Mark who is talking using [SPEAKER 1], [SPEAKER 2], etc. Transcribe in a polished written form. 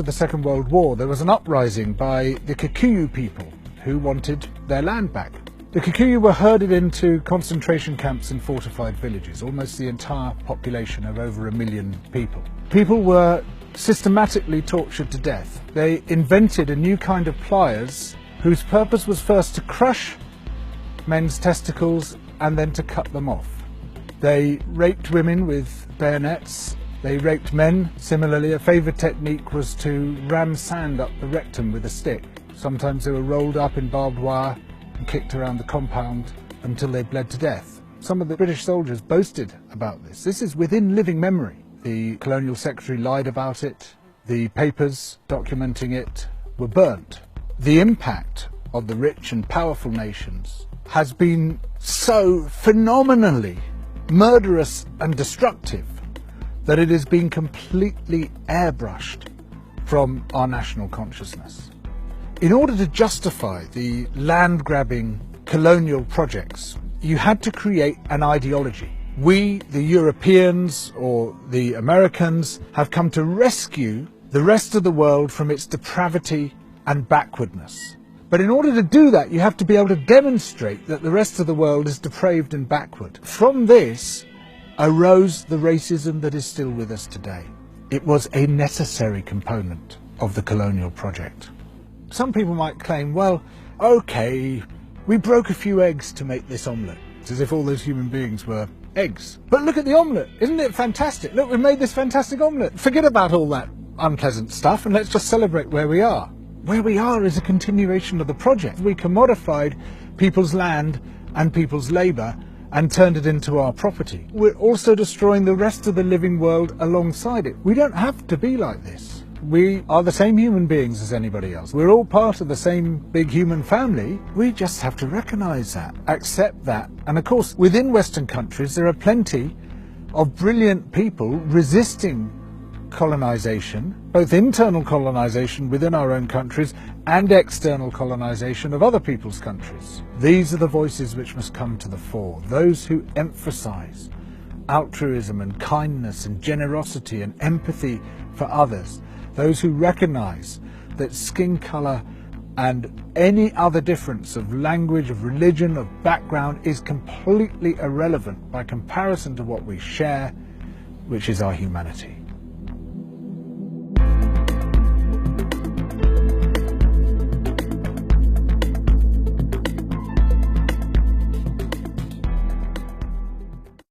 [SPEAKER 1] after the Second World War, there was an uprising by the Kikuyu people who wanted their land back. The Kikuyu were herded into concentration camps and fortified villages, almost the entire population of over 1 million people. People were systematically tortured to death. They invented a new kind of pliers whose purpose was first to crush men's testicles and then to cut them off. They raped women with bayonets. They raped men. Similarly, a favourite technique was to ram sand up the rectum with a stick. Sometimes they were rolled up in barbed wire and kicked around the compound until they bled to death. Some of the British soldiers boasted about this. This is within living memory. The Colonial Secretary lied about it. The papers documenting it were burnt. The impact of the rich and powerful nations has been so phenomenally murderous and destructive that it has been completely airbrushed from our national consciousness. In order to justify the land-grabbing colonial projects, you had to create an ideology. We, the Europeans or the Americans, have come to rescue the rest of the world from its depravity and backwardness. But in order to do that, you have to be able to demonstrate that the rest of the world is depraved and backward. From this arose the racism that is still with us today. It was a necessary component of the colonial project. Some people might claim, well, okay, we broke a few eggs to make this omelette. It's as if all those human beings were eggs. But look at the omelette. Isn't it fantastic? Look, we've made this fantastic omelette. Forget about all that unpleasant stuff and let's just celebrate where we are. Where we are is a continuation of the project. We commodified people's land and people's labour and turned it into our property. We're also destroying the rest of the living world alongside it. We don't have to be like this. We are the same human beings as anybody else. We're all part of the same big human family. We just have to recognise that, accept that. And of course, within Western countries, there are plenty of brilliant people resisting colonisation, both internal colonisation within our own countries and external colonisation of other people's countries. These are the voices which must come to the fore, those who emphasise altruism and kindness and generosity and empathy for others, those who recognise that skin colour and any other difference of language, of religion, of background is completely irrelevant by comparison to what we share, which is our humanity.